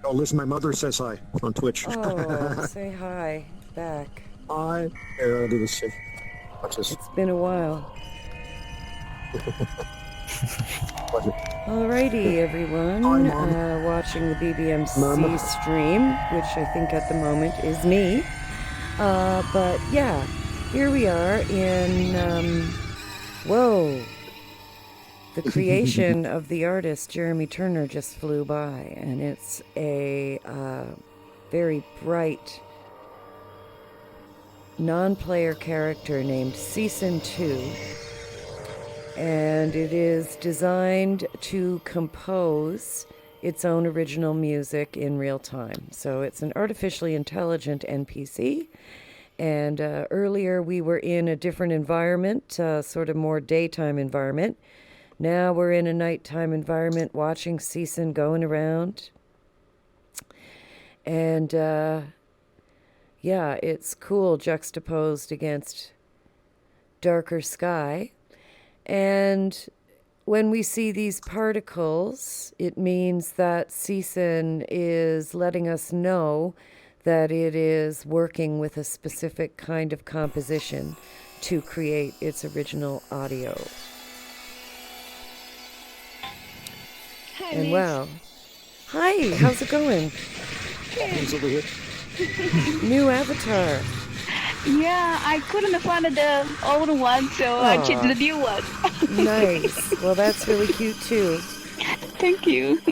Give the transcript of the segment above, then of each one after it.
Oh, listen, my mother says hi on Twitch. Oh, say hi back. Hi. Here, I'll do this shit. Watch this. It's been a while. Watch it. Alrighty, everyone. Hi, Mom. Watching the BBMC Mom. stream, which I think at the moment is me. But yeah, here we are in, whoa. The creation of the artist Jeremy Turner just flew by, and it's a very bright non-player character named CICN2, and it is designed to compose its own original music in real time. So it's an artificially intelligent NPC, and earlier we were in a different environment, sort of more daytime environment. Now we're in a nighttime environment watching CICN going around. And, yeah, it's cool juxtaposed against darker sky. And when we see these particles, it means that CICN is letting us know that it is working with a specific kind of composition to create its original audio. Hi, And Liz. wow. Hi, how's it going? He's over here. New avatar. Yeah, I couldn't find the old one, so I chose the new one. Nice. Well, that's really cute too. Thank you.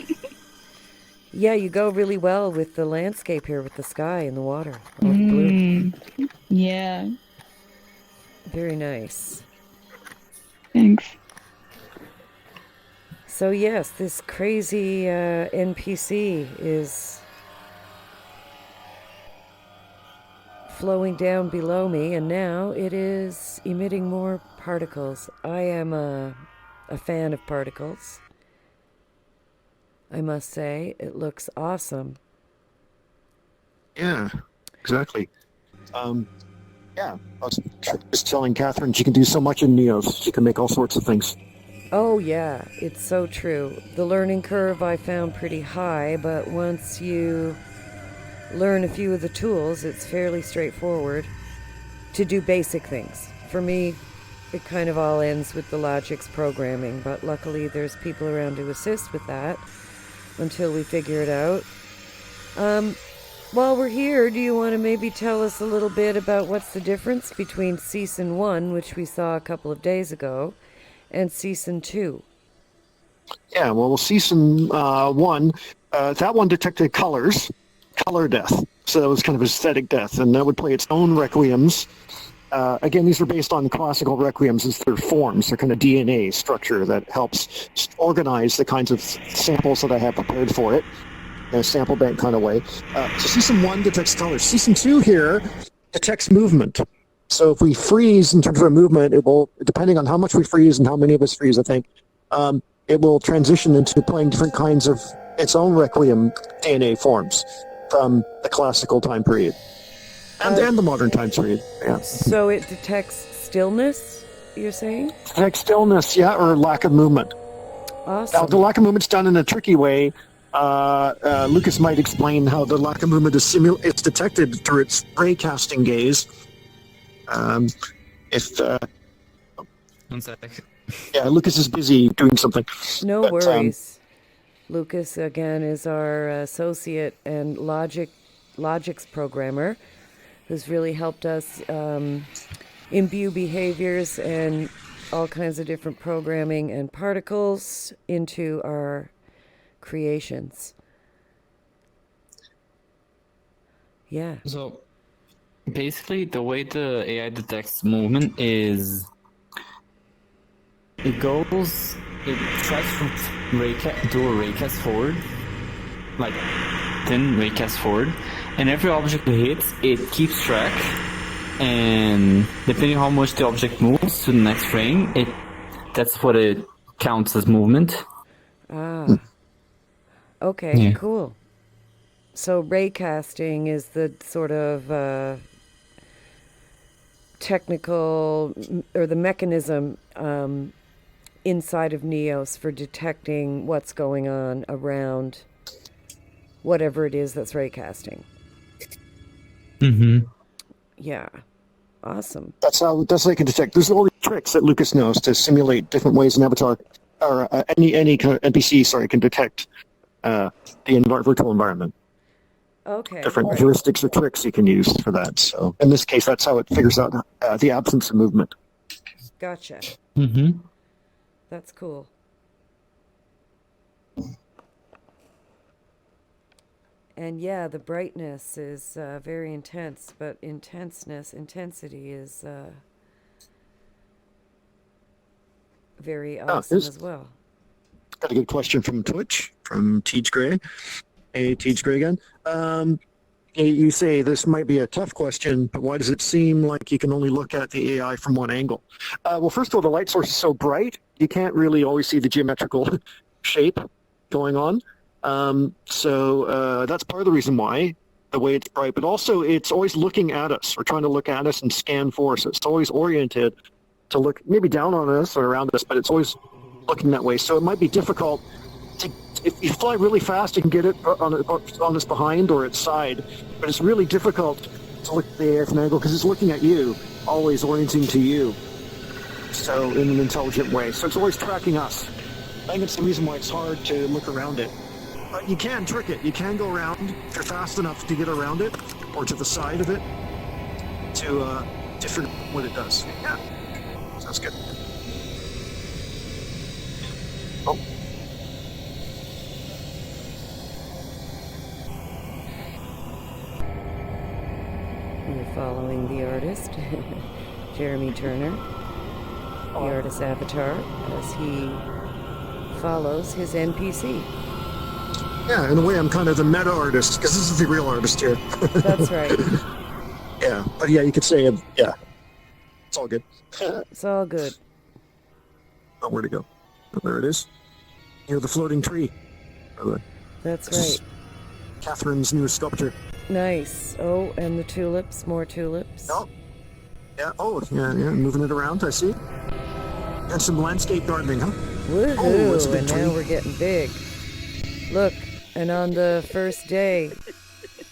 Yeah, you go really well with the landscape here with the sky and the water. All the blue. Yeah, Very nice. thanks. So yes, this crazy NPC is flowing down below me, and now it is emitting more particles. I am a fan of particles, I must say. It looks awesome. Yeah, exactly. Yeah, I was just telling Catherine she can do so much in Neos. She can make all sorts of things. Oh yeah, it's so true. The learning curve I found pretty high, but once you learn a few of the tools, it's fairly straightforward to do basic things. For me, it kind of all ends with the Logix programming, but luckily there's people around to assist with that until we figure it out. While we're here, do you want to maybe tell us a little bit about what's the difference between CICN1, which we saw a couple of days ago, and CICN2? Yeah, well, CICN 1, that one detected color death. So that was kind of aesthetic death, and that would play its own requiems. Again, these are based on classical requiems as their forms, their kind of DNA structure that helps organize the kinds of samples that I have prepared for it in a sample bank kind of way. So CICN 1 detects color. CICN 2 here detects movement. So if we freeze in terms of our movement, it will, depending on how much we freeze and how many of us freeze, I think, it will transition into playing different kinds of its own requiem DNA forms from the classical time period and the modern time period. Yeah. So it detects stillness, you're saying? Detects stillness, yeah, or lack of movement. Awesome. Now, the lack of movement's done in a tricky way. Lucas might explain how the lack of movement is it's detected through its ray casting gaze. One sec. Yeah, Lucas is busy doing something. No But, worries. Lucas, again, is our associate and Logix programmer who's really helped us imbue behaviors and all kinds of different programming and particles into our creations. Yeah. So basically, the way the AI detects movement is it tries to do a raycast forward, like thin raycast forward, and every object it hits, it keeps track, and depending how much the object moves to the next frame, that's what it counts as movement. Ah. Okay, Yeah. cool. So raycasting is the sort of technical or the mechanism inside of Neos for detecting what's going on around whatever it is that's raycasting. Mm-hmm. Yeah. Awesome. That's how they can detect. There's all these tricks that Lucas knows to simulate different ways an avatar or any kind of NPC, can detect the virtual environment. Okay. Different heuristics or tricks you can use for that. So in this case, that's how it figures out the absence of movement. Gotcha. Mm-hmm. That's cool. And yeah, the brightness is very intense, but intensity is very awesome as well. Got a good question from Twitch, from Teach Gray. Hey, Teach Gray again. You say this might be a tough question, but why does it seem like you can only look at the AI from one angle? Well, first of all, the light source is so bright, you can't really always see the geometrical shape going on. So that's part of the reason why, the way it's bright. But also, it's always looking at us, or trying to look at us and scan for us. It's always oriented to look maybe down on us or around us, but it's always looking that way. So it might be difficult to, if you fly really fast, you can get it on its behind or its side, but it's really difficult to look at the AI from an angle because it's looking at you, always orienting to you, so in an intelligent way. So it's always tracking us. I think it's the reason why it's hard to look around it. But you can trick it. You can go around if you're fast enough to get around it, or to the side of it, to figure out what it does. Yeah, sounds good. Oh. We're following the artist, Jeremy Turner, the artist's avatar, as he follows his NPC. Yeah, in a way, I'm kind of the meta artist, because this is the real artist here. That's right. Yeah, but yeah, you could say, yeah, it's all good. It's all good. Oh, where'd it go? Oh, there it is. Near the floating tree. That's right. Catherine's new sculpture. Nice. Oh, and the tulips, more tulips. Oh, yeah. Oh, yeah. Moving it around, I see. And some landscape gardening, huh? Woohoo! Oh, it's a big And tree. now we're getting big. Look, and on the first day,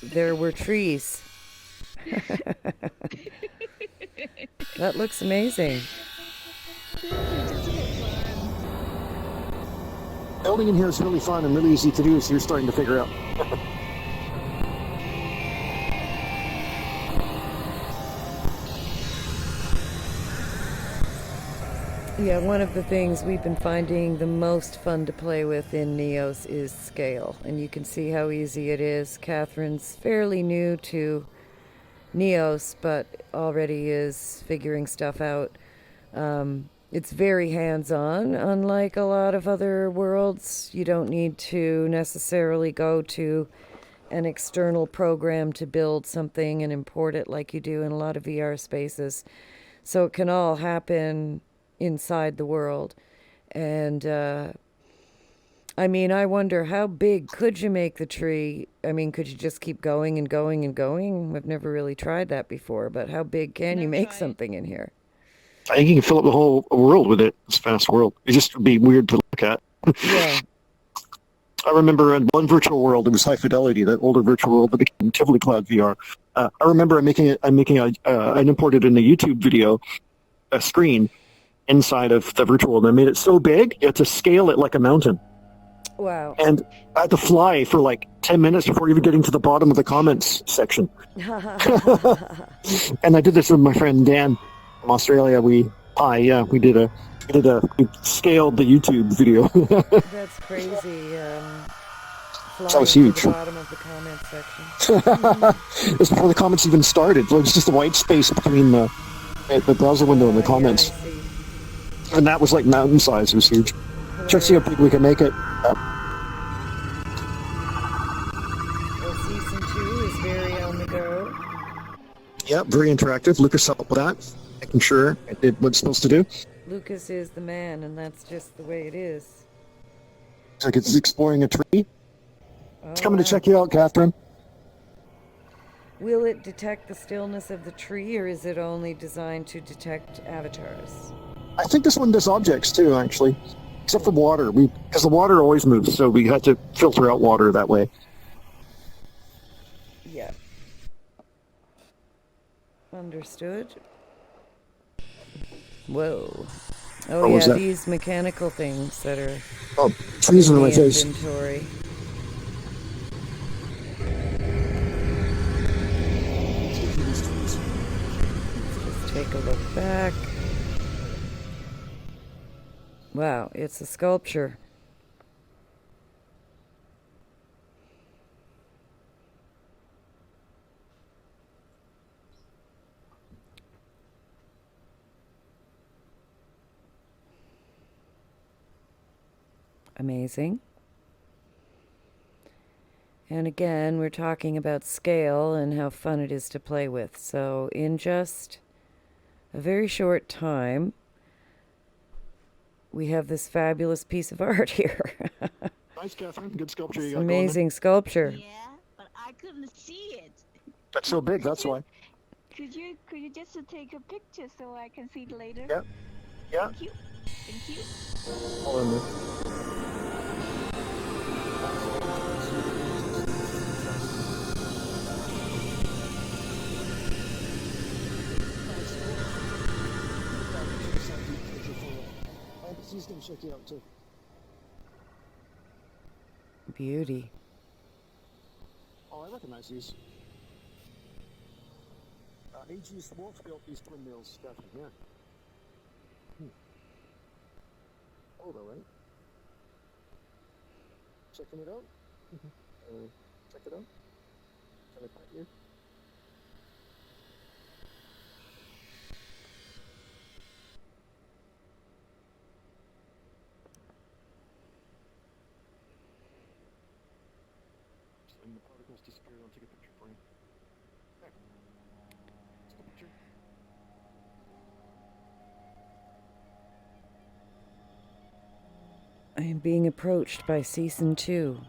there were trees. That looks amazing. Building in here is really fun and really easy to do, so you're starting to figure out. Yeah, one of the things we've been finding the most fun to play with in Neos is scale, and you can see how easy it is. Catherine's fairly new to Neos, but already is figuring stuff out. It's very hands-on, unlike a lot of other worlds. You don't need to necessarily go to an external program to build something and import it like you do in a lot of VR spaces. So it can all happen inside the world. And I mean, I wonder, how big could you make the tree? I mean, could you just keep going and going and going? I've never really tried that before, but how big can you make something in here? I think you can fill up the whole world with it. This vast world. It just would be weird to look at. Yeah. I remember in one virtual world, it was High Fidelity, that older virtual world that became Tivoli Cloud VR. I remember I imported in a YouTube video a screen inside of the virtual world, and I made it so big you had to scale it like a mountain. Wow. And I had to fly for like 10 minutes before even getting to the bottom of the comments section. And I did this with my friend Dan from Australia. We scaled the YouTube video. That's crazy. That was huge. To the bottom of the comment section. It was before the comments even started. It was just a white space between the browser window and the comments. Yeah, I see. And that was like mountain size. It was huge. Check to see how big we can make it. Well, CICN2 is very on the go. Yeah, very interactive. Lucas helped with that, making sure it did what it's supposed to do. Lucas is the man, and that's just the way it is. It's like it's exploring a tree. It's coming to wow. check you out, Catherine. Will it detect the stillness of the tree, or is it only designed to detect avatars? I think this one does objects too, actually, except for water. Because the water always moves, so we had to filter out water that way. Yeah. Understood. Whoa. Oh, What was yeah, that? these mechanical things that are Oh, freezing in in my the face. inventory. Let's take a look back. Wow, it's a sculpture. Amazing. And again, we're talking about scale and how fun it is to play with. So in just a very short time, we have this fabulous piece of art here. Nice, Catherine. Good sculpture you It's got going there. amazing sculpture. Yeah, but I couldn't see it. That's so big, that's why. Could you just take a picture so I can see it later? Yeah. Yeah. Thank you. Thank you. Hold on there. NPCs can check you out too. Beauty. Oh, I recognize these. AG's Wolf built these twin mills, Catherine, yeah. Oh, though, right? Checking it out? Check it out? Can I pat you? When the particles disappear, I'll take a picture for you. There. Take a picture. I am being approached by CICN2.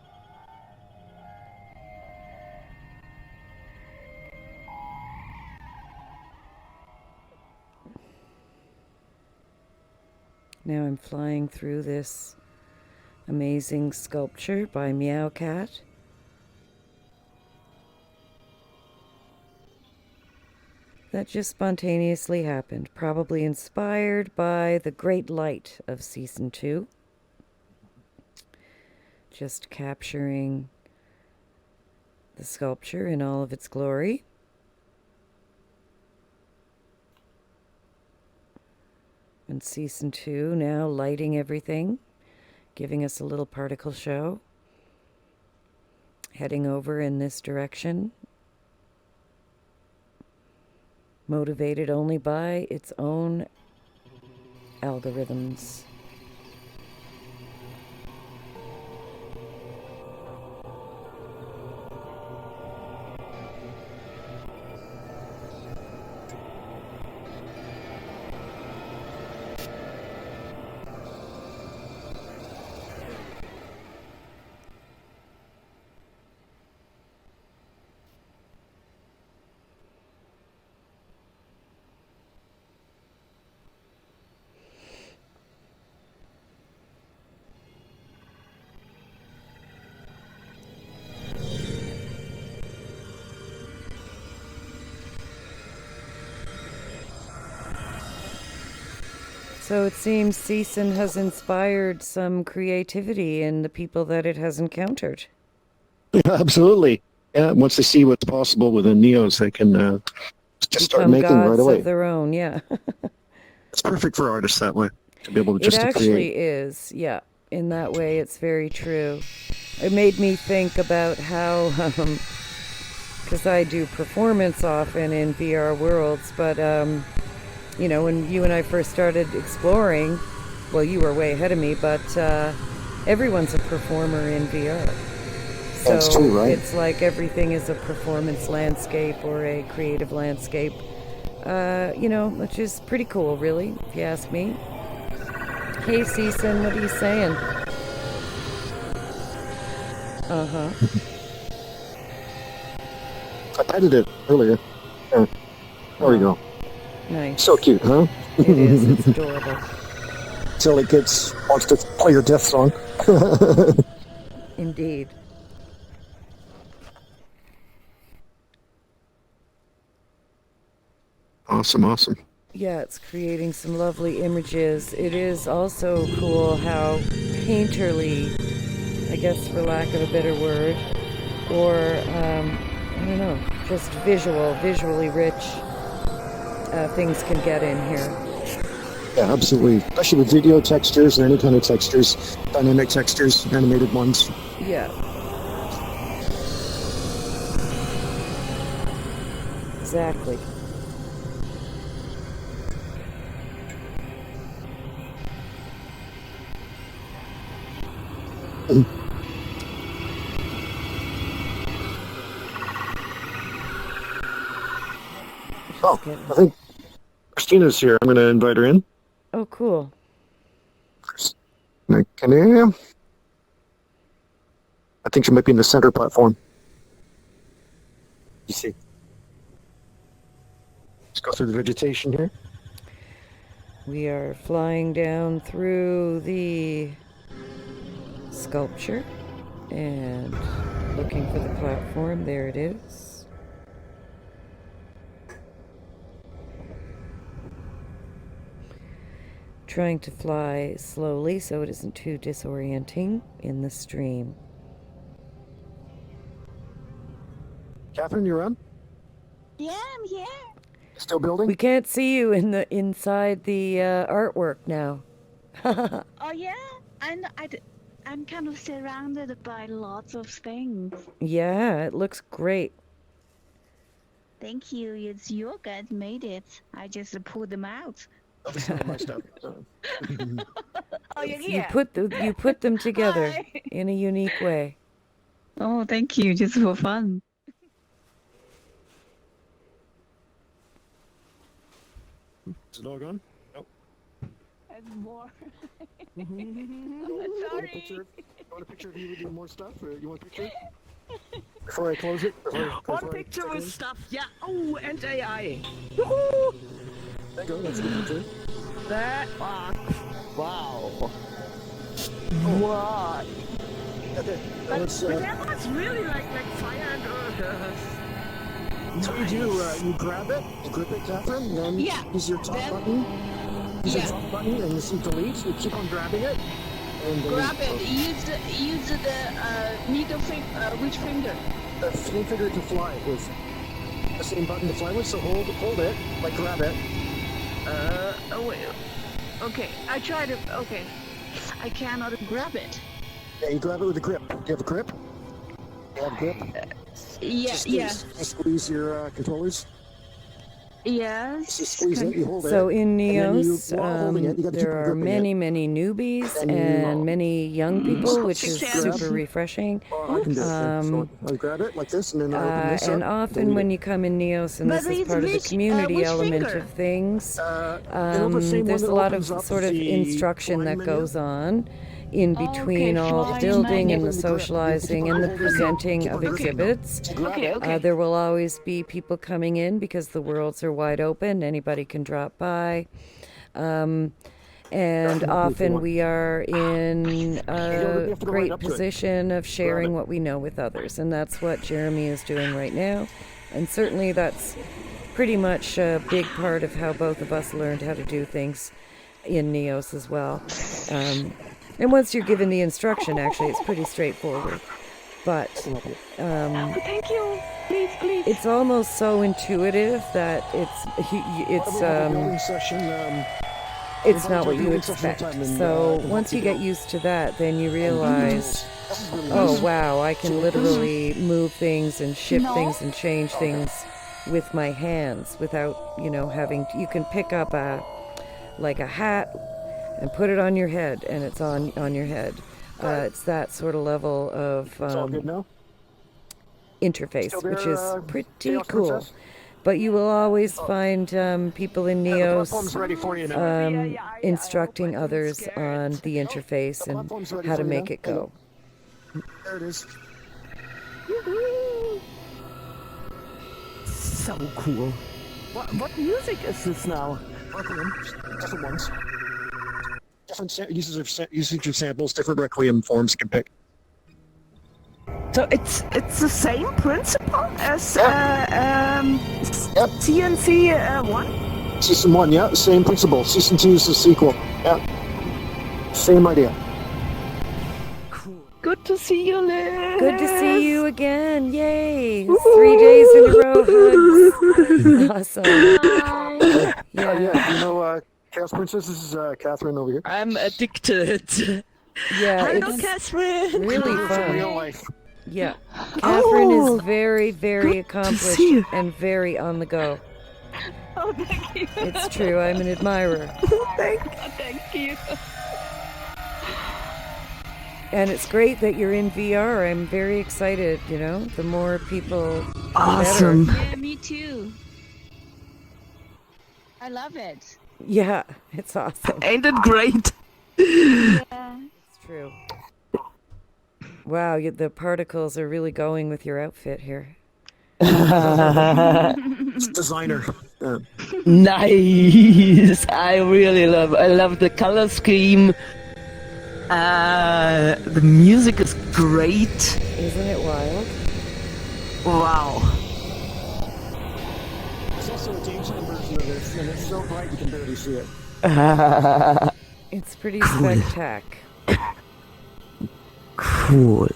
Now I'm flying through this amazing sculpture by Meow Cat. That just spontaneously happened, probably inspired by the great light of CICN2. Just capturing the sculpture in all of its glory. And CICN2 now lighting everything, giving us a little particle show. Heading over in this direction. Motivated only by its own algorithms. So it seems CICN has inspired some creativity in the people that it has encountered. Yeah, absolutely. Yeah, once they see what's possible within Neos, they can just start Become making gods right away. of their own, yeah. It's perfect for artists that way, to be able to It just to actually create. is, yeah. In that way, it's very true. It made me think about how, because I do performance often in VR worlds, but, you know, when you and I first started exploring, well, you were way ahead of me, but everyone's a performer in VR. So That's true, right? it's like everything is a performance landscape or a creative landscape, you know, which is pretty cool, really, if you ask me. Hey, CICN, what are you saying? Uh-huh. I petted it earlier. There we go. Nice. So cute, huh? It is. It's adorable. Silly kids wants to play your death song. Indeed. Awesome. Yeah, it's creating some lovely images. It is also cool how painterly, I guess for lack of a better word, or I don't know, just visually rich things can get in here. Yeah, absolutely. Especially with video textures and any kind of textures, dynamic textures, animated ones. Yeah. Exactly. Oh, I think Christina's here. I'm going to invite her in. Oh, cool. I think she might be in the center platform. You see. Let's go through the vegetation here. We are flying down through the sculpture and looking for the platform. There it is. Trying to fly slowly so it isn't too disorienting in the stream. Catherine, you're on? Yeah, I'm here. Still building? We can't see you in the inside the artwork now. Oh yeah, I'm kind of surrounded by lots of things. Yeah, it looks great. Thank you. It's you guys made it. I just pulled them out. Oh, this is not my stuff. Oh, you're You here. put them together Hi. in a unique way. Oh, thank you. Just for fun. Is it all gone? Nope. And more. You Sorry. want a picture of you doing more stuff? Or you want a picture? Before I close it? One picture with stuff, yeah. Oh, and AI. Woohoo! There you go, that's a good picture. That wow. What? Okay, But, let's, but that was really like fire and earth. so you do, you grab it, you grip it, Catherine, and then Yeah, use your top then- button. Use your yeah. top button and you see delete, you keep on grabbing it. And then Grab it. Use the middle finger. Which finger? the same finger to fly with. The same button to fly with, so hold it, like grab it. Oh wait. Okay, I tried it. Okay, I cannot grab it. Yeah, you grab it with a grip. Do you have a grip? You have a grip? Yeah, Just squeeze your controllers. yes. Just squeeze it, you hold it. So in and then Neos, while holding it, you gotta keep there are gripping many newbies And you- and many young people, which is Grab. super refreshing. I can do it. So I grab it like this, and then I open this And up. often when you come in Neos, and But this is it's part of the which- community which element finger? of things, the same one there's that a lot of opens up sort of the instruction that flying menu. goes on in between all the flying building and menu. the socializing and the presenting of exhibits. Grab Okay, it. okay. There will always be people coming in because the worlds are wide open. Anybody can drop by. And often we are in a have to go right great up to it. position of sharing what we know with others. And that's what Jeremy is doing right now. And certainly that's pretty much a big part of how both of us learned how to do things in Neos as well. And once you're given the instruction, actually, it's pretty straightforward. But Thank you. Please. it's almost so intuitive that Building session. it's not what you expect. So once you get used to that, then you realize, This is really oh nice. wow, I can literally move things and shift No. things and change things with my hands without, having. You can pick up a hat and put it on your head, and it's on your head. It's that sort of level of It's all good now. interface, Still which there, is pretty Chaos cool. Princess? But you will always find people in The Neos platform's ready for you now. instructing others on the interface and platform's ready how to for you make now. it go. There it is. So cool. What music is this now? Requiem, different ones. Different usage of samples, different Requiem forms you can pick. So it's the same principle as Yep. CNC 1? Season 1, yeah, same principle. Season 2 is the sequel. Yeah. Same idea. Good to see you, Liz. Good to see you again. Yay. 3 days in a row. Hugs. Awesome. Yeah, Yeah. you know, Chaos Princess, this is Catherine over here. I'm addicted. Yeah. Hello, It's Catherine. really In real fun. life. Yeah. Catherine Oh, is very, very see accomplished you. and very on the go. Oh, thank you. It's true. I'm an admirer. Thank you. And it's great that you're in VR. I'm very excited, you know? The more people, the Awesome. better. Yeah, me too. I love it. Yeah, it's awesome. Ain't it great? Yeah. It's true. Wow, the particles are really going with your outfit here. It's designer. Nice. I love the color scheme. The music is great. Isn't it wild? Wow. There's also a daytime version of this, and it's so bright you can barely see it. It's pretty spectacular. Cool.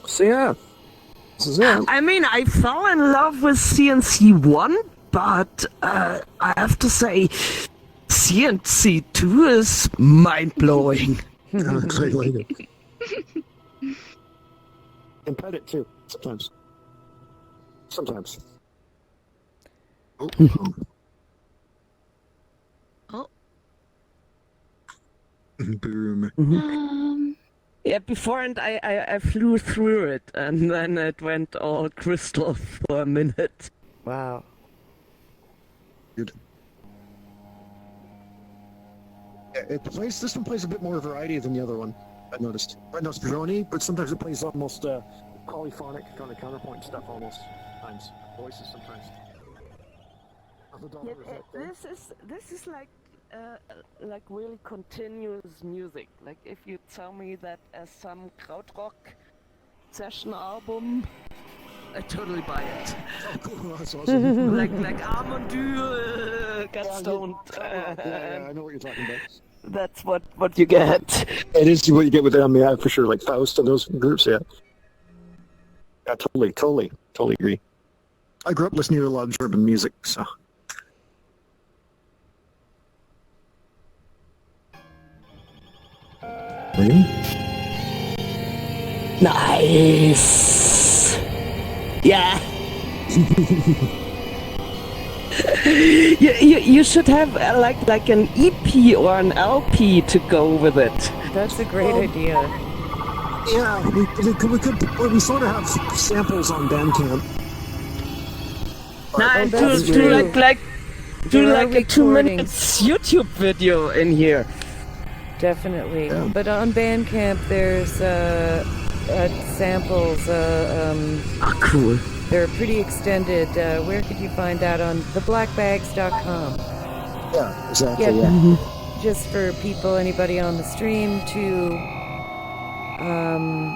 So yeah, this is it. I mean, I fell in love with CNC1, but I have to say, CNC2 is mind-blowing. Exactly. And pet it too, sometimes. Sometimes. Oh. Oh. Boom. Yeah, before and I flew through it, and then it went all crystal for a minute. Wow. Good. Yeah, this one plays a bit more variety than the other one, I noticed. I noticed drony, but sometimes it plays almost polyphonic kind of counterpoint stuff almost. Times. Voices sometimes. This is like really continuous music. Like if you tell me that as some krautrock session album, I totally buy it. Oh, cool. That's awesome. like Armandure, Gutstoned. Yeah, I know what you're talking about. That's what you get. It is what you get with them, yeah, for sure. Like Faust and those groups, yeah. Yeah, totally agree. I grew up listening to a lot of German music, so. Really? Nice. Yeah. you should have like an EP or an LP to go with it. That's a great idea. Yeah, we sort of have samples on Bandcamp. Nah, that's do true. like There are a 2 recordings. minutes YouTube video in here. Definitely. Yeah. But on Bandcamp, there's samples. Ah, cool. They're pretty extended. Where could you find that? On theblackbags.com. Yeah, exactly, Yeah. yeah. Just for people, anybody on the stream, to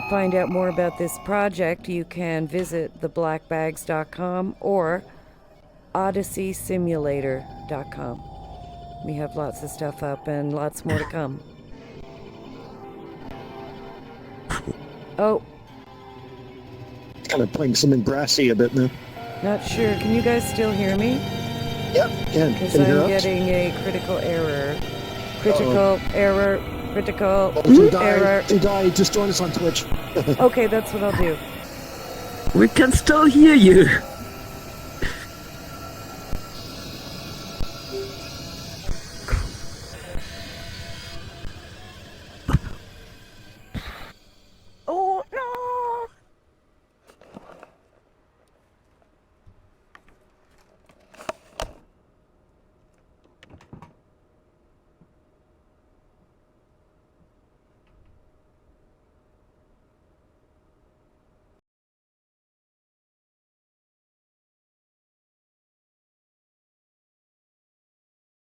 find out more about this project, you can visit theblackbags.com or odysseysimulator.com. We have lots of stuff up and lots more to come. Oh, Kind of playing something brassy a bit now. not sure. Can you guys still hear me? Yep, yeah. Because Can you hear I'm us? getting a critical error. Critical error. Critical If you die, error. just join us on Twitch. Okay, that's what I'll do. We can still hear you.